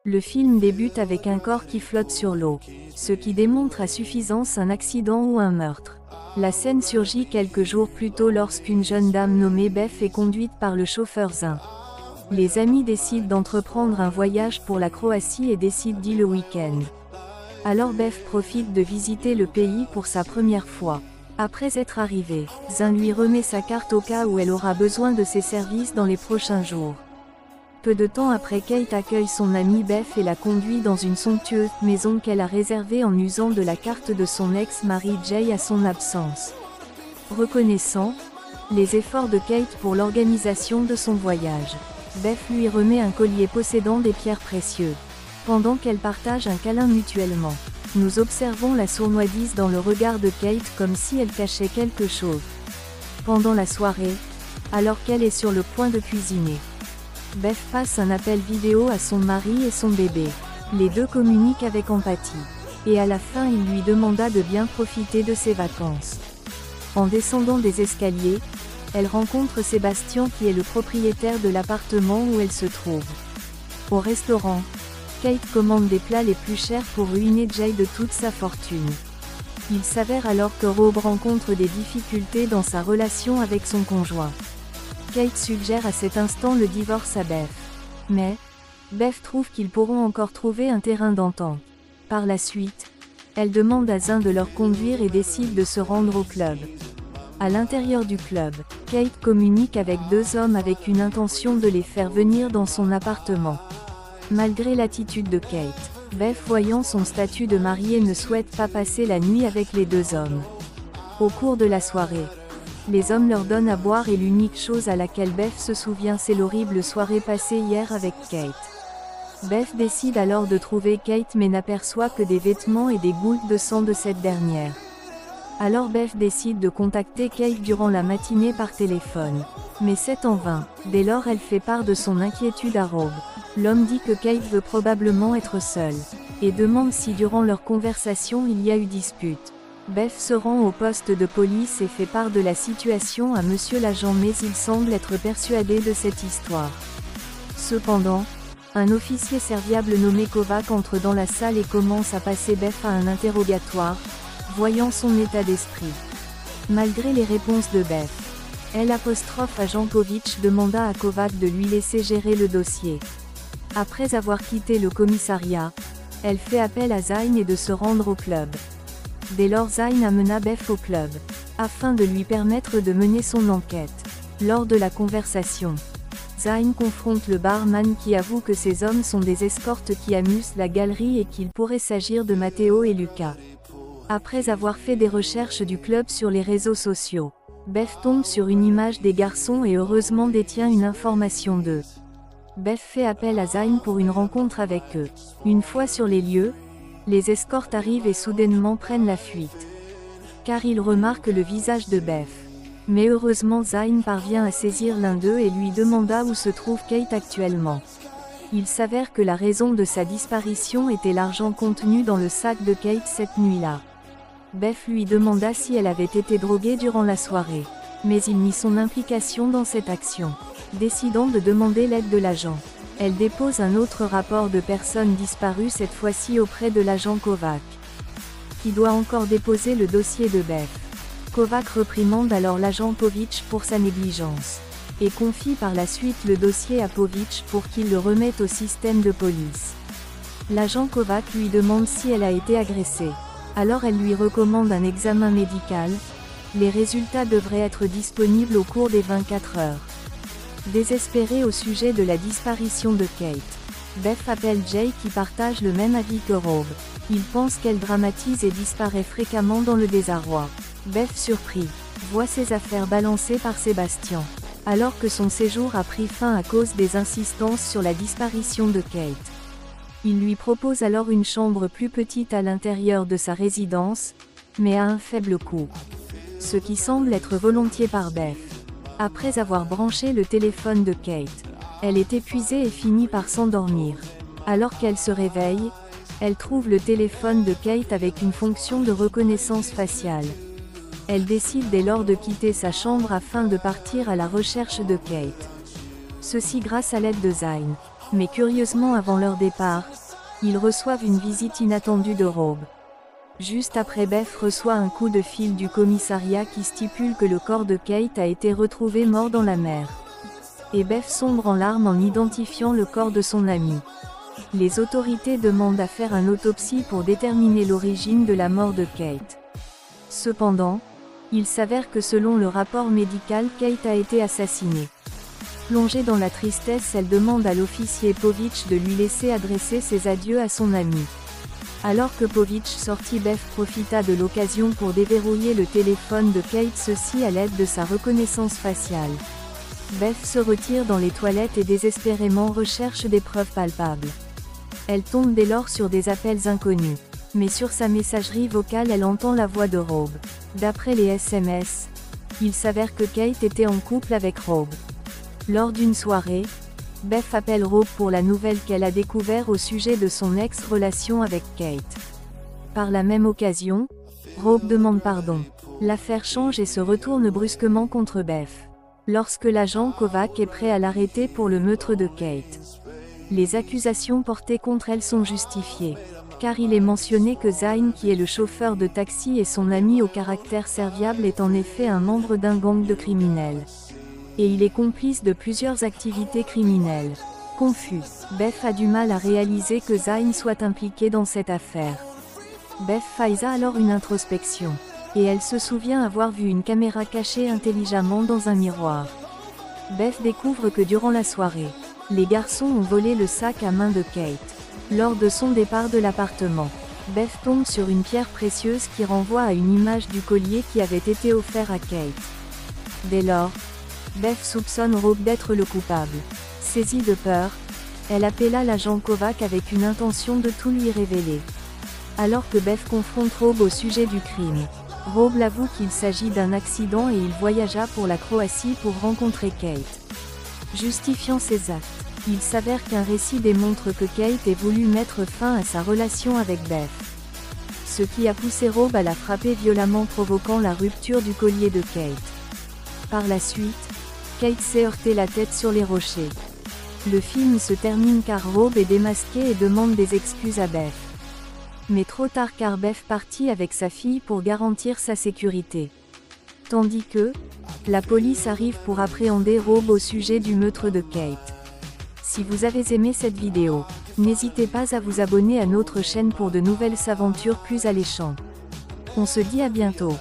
Le film débute avec un corps qui flotte sur l'eau, ce qui démontre à suffisance un accident ou un meurtre. La scène surgit quelques jours plus tôt lorsqu'une jeune dame nommée Beth est conduite par le chauffeur Zin. Les amis décident d'entreprendre un voyage pour la Croatie et décident d'y le week-end. Alors Beth profite de visiter le pays pour sa première fois. Après être arrivée, Zin lui remet sa carte au cas où elle aura besoin de ses services dans les prochains jours. Peu de temps après, Kate accueille son amie Beth et la conduit dans une somptueuse maison qu'elle a réservée en usant de la carte de son ex-mari Jay à son absence. Reconnaissant les efforts de Kate pour l'organisation de son voyage, Beth lui remet un collier possédant des pierres précieuses. Pendant qu'elles partagent un câlin mutuellement, nous observons la sournoisise dans le regard de Kate comme si elle cachait quelque chose. Pendant la soirée, alors qu'elle est sur le point de cuisiner, Beth passe un appel vidéo à son mari et son bébé. Les deux communiquent avec empathie. Et à la fin il lui demanda de bien profiter de ses vacances. En descendant des escaliers, elle rencontre Sébastien qui est le propriétaire de l'appartement où elle se trouve. Au restaurant, Kate commande des plats les plus chers pour ruiner Jay de toute sa fortune. Il s'avère alors que Rob rencontre des difficultés dans sa relation avec son conjoint. Kate suggère à cet instant le divorce à Beth. Mais Beth trouve qu'ils pourront encore trouver un terrain d'entente. Par la suite, elle demande à Zin de leur conduire et décide de se rendre au club. À l'intérieur du club, Kate communique avec deux hommes avec une intention de les faire venir dans son appartement. Malgré l'attitude de Kate, Beth, voyant son statut de mariée, ne souhaite pas passer la nuit avec les deux hommes. Au cours de la soirée, les hommes leur donnent à boire et l'unique chose à laquelle Beth se souvient, c'est l'horrible soirée passée hier avec Kate. Beth décide alors de trouver Kate mais n'aperçoit que des vêtements et des gouttes de sang de cette dernière. Alors Beth décide de contacter Kate durant la matinée par téléphone. Mais c'est en vain. Dès lors elle fait part de son inquiétude à Rob. L'homme dit que Kate veut probablement être seule, et demande si durant leur conversation il y a eu dispute. Beth se rend au poste de police et fait part de la situation à monsieur l'agent, mais il semble être persuadé de cette histoire. Cependant, un officier serviable nommé Kovac entre dans la salle et commence à passer Beth à un interrogatoire, voyant son état d'esprit. Malgré les réponses de Beth, agent Kovic demanda à Kovac de lui laisser gérer le dossier. Après avoir quitté le commissariat, elle fait appel à Zayn et de se rendre au club. Dès lors Zayn amena Beth au club, afin de lui permettre de mener son enquête. Lors de la conversation, Zayn confronte le barman qui avoue que ces hommes sont des escortes qui amusent la galerie et qu'il pourrait s'agir de Matteo et Luca. Après avoir fait des recherches du club sur les réseaux sociaux, Beth tombe sur une image des garçons et heureusement détient une information d'eux. Beth fait appel à Zayn pour une rencontre avec eux. Une fois sur les lieux, les escortes arrivent et soudainement prennent la fuite. Car ils remarquent le visage de Beth. Mais heureusement Zayn parvient à saisir l'un d'eux et lui demanda où se trouve Kate actuellement. Il s'avère que la raison de sa disparition était l'argent contenu dans le sac de Kate cette nuit-là. Beth lui demanda si elle avait été droguée durant la soirée. Mais il nie son implication dans cette action. Décidant de demander l'aide de l'agent, elle dépose un autre rapport de personnes disparues, cette fois-ci auprès de l'agent Kovac, qui doit encore déposer le dossier de Beth. Kovac reprimande alors l'agent Povic pour sa négligence, et confie par la suite le dossier à Povic pour qu'il le remette au système de police. L'agent Kovac lui demande si elle a été agressée. Alors elle lui recommande un examen médical. Les résultats devraient être disponibles au cours des 24 heures. Désespérée au sujet de la disparition de Kate, Beth appelle Jay qui partage le même avis que Rob. Il pense qu'elle dramatise et disparaît fréquemment dans le désarroi. Beth, surpris, voit ses affaires balancées par Sébastien, alors que son séjour a pris fin à cause des insistances sur la disparition de Kate. Il lui propose alors une chambre plus petite à l'intérieur de sa résidence, mais à un faible coût. Ce qui semble être volontiers par Beth. Après avoir branché le téléphone de Kate, elle est épuisée et finit par s'endormir. Alors qu'elle se réveille, elle trouve le téléphone de Kate avec une fonction de reconnaissance faciale. Elle décide dès lors de quitter sa chambre afin de partir à la recherche de Kate. Ceci grâce à l'aide de Zayn. Mais curieusement avant leur départ, ils reçoivent une visite inattendue de Rob. Juste après, Beth reçoit un coup de fil du commissariat qui stipule que le corps de Kate a été retrouvé mort dans la mer. Et Beth sombre en larmes en identifiant le corps de son ami. Les autorités demandent à faire une autopsie pour déterminer l'origine de la mort de Kate. Cependant, il s'avère que selon le rapport médical, Kate a été assassinée. Plongée dans la tristesse, elle demande à l'officier Povich de lui laisser adresser ses adieux à son ami. Alors que Povich sortit, Beth profita de l'occasion pour déverrouiller le téléphone de Kate, ceci à l'aide de sa reconnaissance faciale. Beth se retire dans les toilettes et désespérément recherche des preuves palpables. Elle tombe dès lors sur des appels inconnus. Mais sur sa messagerie vocale, elle entend la voix de Rob. D'après les SMS, il s'avère que Kate était en couple avec Rob. Lors d'une soirée, Beth appelle Rob pour la nouvelle qu'elle a découverte au sujet de son ex-relation avec Kate. Par la même occasion, Rob demande pardon. L'affaire change et se retourne brusquement contre Beth. Lorsque l'agent Kovac est prêt à l'arrêter pour le meurtre de Kate. Les accusations portées contre elle sont justifiées. Car il est mentionné que Zayn, qui est le chauffeur de taxi et son ami au caractère serviable, est en effet un membre d'un gang de criminels. Et il est complice de plusieurs activités criminelles. Confus, Beth a du mal à réaliser que Zayn soit impliqué dans cette affaire. Beth fait alors une introspection. Et elle se souvient avoir vu une caméra cachée intelligemment dans un miroir. Beth découvre que durant la soirée, les garçons ont volé le sac à main de Kate. Lors de son départ de l'appartement, Beth tombe sur une pierre précieuse qui renvoie à une image du collier qui avait été offert à Kate. Dès lors, Beth soupçonne Rob d'être le coupable. Saisie de peur, elle appela l'agent Kovac avec une intention de tout lui révéler. Alors que Beth confronte Rob au sujet du crime, Rob l'avoue qu'il s'agit d'un accident et il voyagea pour la Croatie pour rencontrer Kate. Justifiant ses actes, il s'avère qu'un récit démontre que Kate ait voulu mettre fin à sa relation avec Beth. Ce qui a poussé Rob à la frapper violemment, provoquant la rupture du collier de Kate. Par la suite, Kate s'est heurté la tête sur les rochers. Le film se termine car Rob est démasqué et demande des excuses à Beth. Mais trop tard car Beth partit avec sa fille pour garantir sa sécurité. Tandis que, la police arrive pour appréhender Rob au sujet du meurtre de Kate. Si vous avez aimé cette vidéo, n'hésitez pas à vous abonner à notre chaîne pour de nouvelles aventures plus alléchantes. On se dit à bientôt.